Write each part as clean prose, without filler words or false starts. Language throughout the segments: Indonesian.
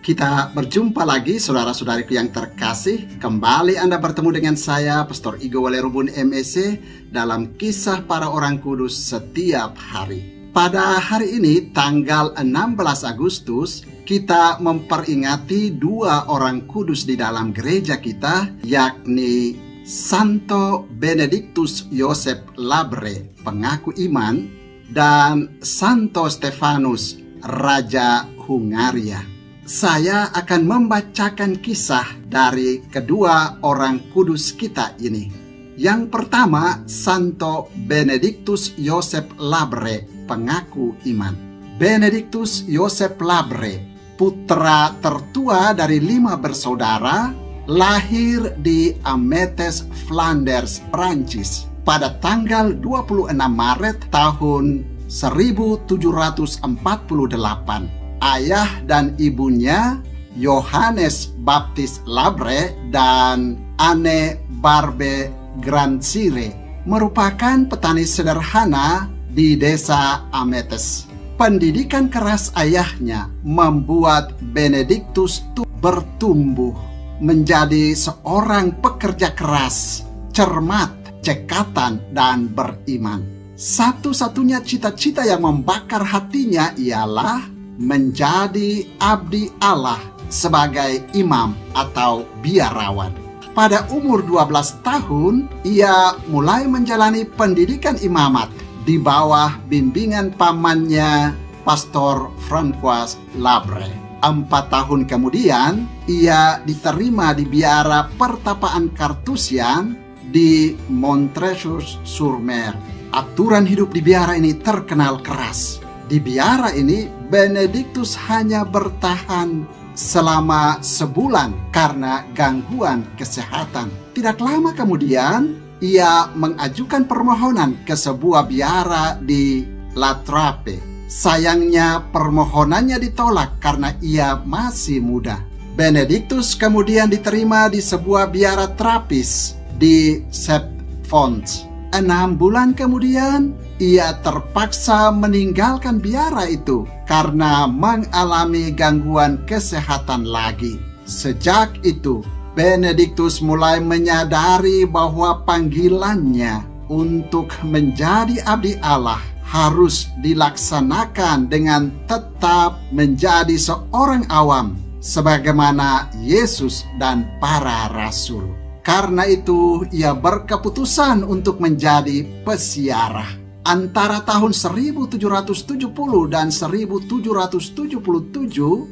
Kita berjumpa lagi, saudara-saudariku yang terkasih. Kembali Anda bertemu dengan saya, Pastor Igo Walerubun MEC, dalam kisah para orang kudus setiap hari. Pada hari ini, tanggal 16 Agustus, kita memperingati dua orang kudus di dalam gereja kita, yakni Santo Benedictus Joseph Labre, pengaku iman, dan Santo Stefanus, Raja Hungaria. Saya akan membacakan kisah dari kedua orang kudus kita ini. Yang pertama, Santo Benedictus Joseph Labre, pengaku iman. Benedictus Joseph Labre, putra tertua dari 5 bersaudara, lahir di Ametes, Flanders, Prancis pada tanggal 26 Maret tahun 1748. Ayah dan ibunya, Johannes Baptist Labre dan Anne Barbe Grandsire, merupakan petani sederhana di desa Ametes. Pendidikan keras ayahnya membuat Benedictus bertumbuh menjadi seorang pekerja keras, cermat, cekatan, dan beriman. Satu-satunya cita-cita yang membakar hatinya ialah menjadi abdi Allah sebagai imam atau biarawan. Pada umur 12 tahun, ia mulai menjalani pendidikan imamat di bawah bimbingan pamannya, Pastor François Labre. 4 tahun kemudian, ia diterima di biara pertapaan Kartusian di Montreuil-sur-Mer. Aturan hidup di biara ini terkenal keras. Di biara ini, Benedictus hanya bertahan selama sebulan karena gangguan kesehatan. Tidak lama kemudian, ia mengajukan permohonan ke sebuah biara di La Trappe. Sayangnya, permohonannya ditolak karena ia masih muda. Benedictus kemudian diterima di sebuah biara Trappist di Septfonds. 6 bulan kemudian, ia terpaksa meninggalkan biara itu karena mengalami gangguan kesehatan lagi. Sejak itu, Benedictus mulai menyadari bahwa panggilannya untuk menjadi abdi Allah harus dilaksanakan dengan tetap menjadi seorang awam, sebagaimana Yesus dan para rasul. Karena itu, ia berkeputusan untuk menjadi pesiarah. Antara tahun 1770 dan 1777,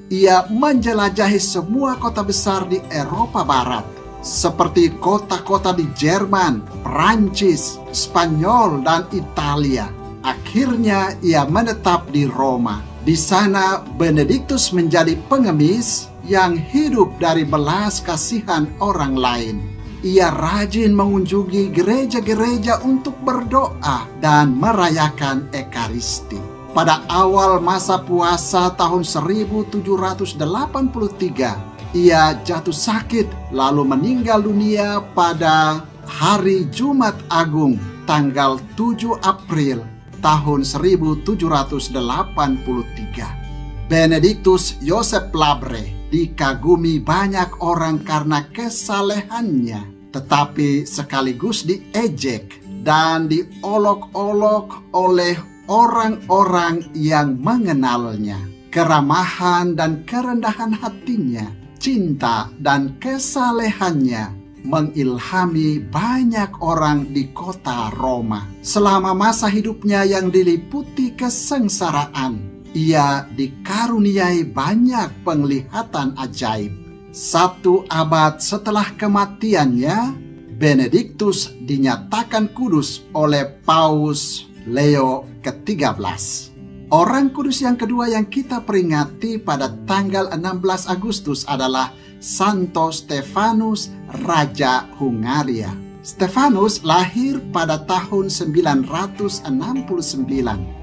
ia menjelajahi semua kota besar di Eropa Barat, seperti kota-kota di Jerman, Prancis, Spanyol, dan Italia. Akhirnya, ia menetap di Roma. Di sana, Benedictus menjadi pengemis yang hidup dari belas kasihan orang lain. Ia rajin mengunjungi gereja-gereja untuk berdoa dan merayakan Ekaristi. Pada awal masa puasa tahun 1783, ia jatuh sakit lalu meninggal dunia pada hari Jumat Agung tanggal 7 April tahun 1783. Benedictus Joseph Labre dikagumi banyak orang karena kesalehannya, tetapi sekaligus diejek dan diolok-olok oleh orang-orang yang mengenalnya. Keramahan dan kerendahan hatinya, cinta dan kesalehannya mengilhami banyak orang di kota Roma. Selama masa hidupnya yang diliputi kesengsaraan, ia dikaruniai banyak penglihatan ajaib. 1 abad setelah kematiannya, Benedictus dinyatakan kudus oleh Paus Leo ke-13. Orang kudus yang kedua yang kita peringati pada tanggal 16 Agustus adalah Santo Stefanus, Raja Hungaria. Stefanus lahir pada tahun 969.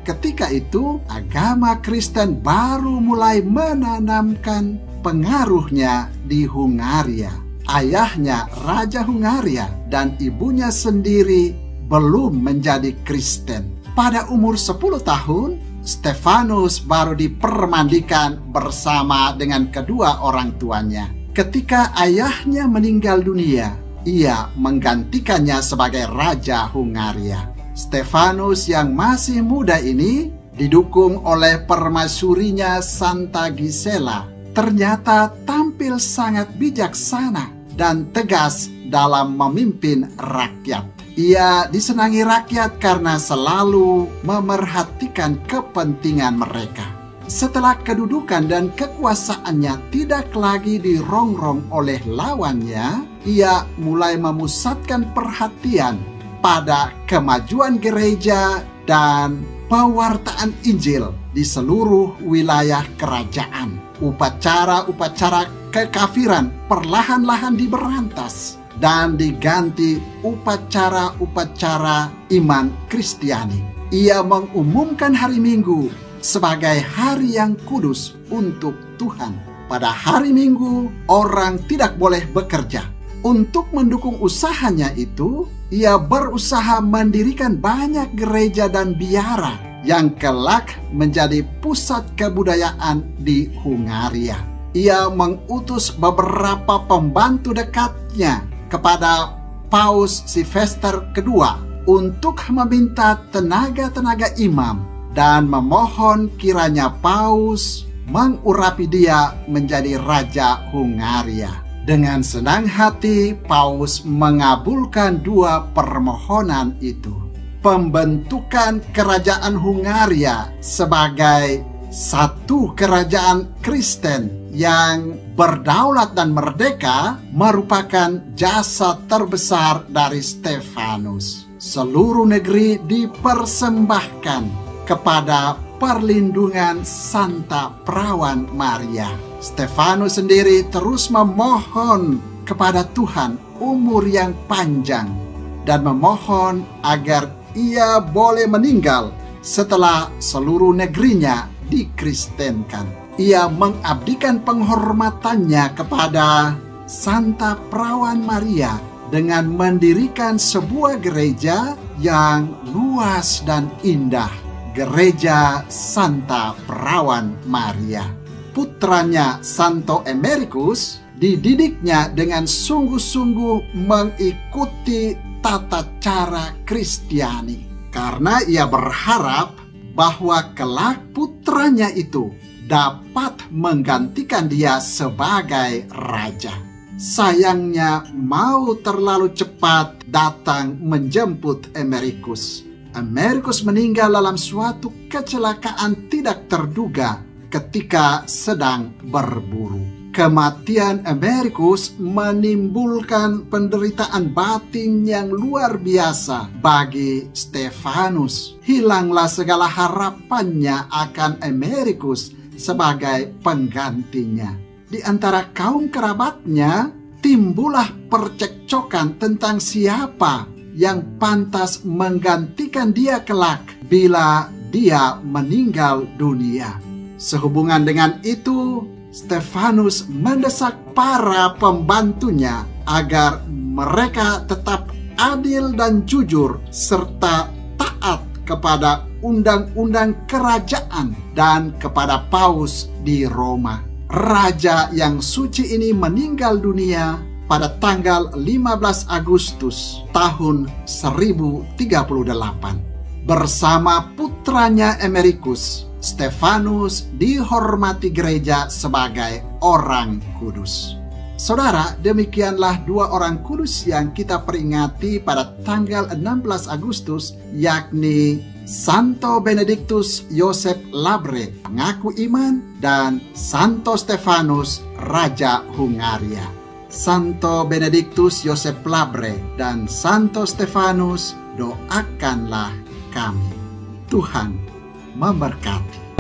Ketika itu, agama Kristen baru mulai menanamkan pengaruhnya di Hungaria. Ayahnya Raja Hungaria dan ibunya sendiri belum menjadi Kristen. Pada umur 10 tahun, Stefanus baru dipermandikan bersama dengan kedua orang tuanya. Ketika ayahnya meninggal dunia, ia menggantikannya sebagai Raja Hungaria. Stefanus yang masih muda ini didukung oleh permaisurinya Santa Gisela, ternyata tampil sangat bijaksana dan tegas dalam memimpin rakyat. Ia disenangi rakyat karena selalu memerhatikan kepentingan mereka. Setelah kedudukan dan kekuasaannya tidak lagi dirongrong oleh lawannya, ia mulai memusatkan perhatian pada kemajuan gereja dan pewartaan Injil di seluruh wilayah kerajaan. Upacara-upacara kekafiran perlahan-lahan diberantas dan diganti upacara-upacara iman Kristiani. Ia mengumumkan hari Minggu sebagai hari yang kudus untuk Tuhan. Pada hari Minggu, orang tidak boleh bekerja. Untuk mendukung usahanya itu, ia berusaha mendirikan banyak gereja dan biara yang kelak menjadi pusat kebudayaan di Hungaria. Ia mengutus beberapa pembantu dekatnya kepada Paus Silvester II untuk meminta tenaga-tenaga imam dan memohon kiranya Paus mengurapi dia menjadi Raja Hungaria. Dengan senang hati, Paus mengabulkan dua permohonan itu. Pembentukan kerajaan Hungaria sebagai satu kerajaan Kristen yang berdaulat dan merdeka merupakan jasa terbesar dari Stefanus. Seluruh negeri dipersembahkan kepada perlindungan Santa Perawan Maria. Stefanus sendiri terus memohon kepada Tuhan umur yang panjang dan memohon agar ia boleh meninggal setelah seluruh negerinya dikristenkan. Ia mengabdikan penghormatannya kepada Santa Perawan Maria dengan mendirikan sebuah gereja yang luas dan indah, Gereja Santa Perawan Maria. Putranya Santo Emerikus dididiknya dengan sungguh-sungguh mengikuti tata cara Kristiani, karena ia berharap bahwa kelak putranya itu dapat menggantikan dia sebagai raja. Sayangnya mau terlalu cepat datang menjemput Emerikus. Emerikus meninggal dalam suatu kecelakaan tidak terduga ketika sedang berburu. Kematian Emerikus menimbulkan penderitaan batin yang luar biasa bagi Stefanus. Hilanglah segala harapannya akan Emerikus sebagai penggantinya. Di antara kaum kerabatnya timbullah percekcokan tentang siapa yang pantas menggantikan dia kelak bila dia meninggal dunia. Sehubungan dengan itu, Stefanus mendesak para pembantunya agar mereka tetap adil dan jujur serta taat kepada undang-undang kerajaan dan kepada Paus di Roma. Raja yang suci ini meninggal dunia pada tanggal 15 Agustus tahun 1038. Bersama putranya Emerikus, Stefanus dihormati gereja sebagai orang kudus. Saudara, demikianlah dua orang kudus yang kita peringati pada tanggal 16 Agustus, yakni Santo Benedictus Joseph Labre, pengaku iman, dan Santo Stefanus, Raja Hungaria. Santo Benedictus Joseph Labre dan Santo Stefanus, doakanlah kami. Tuhan memberkati.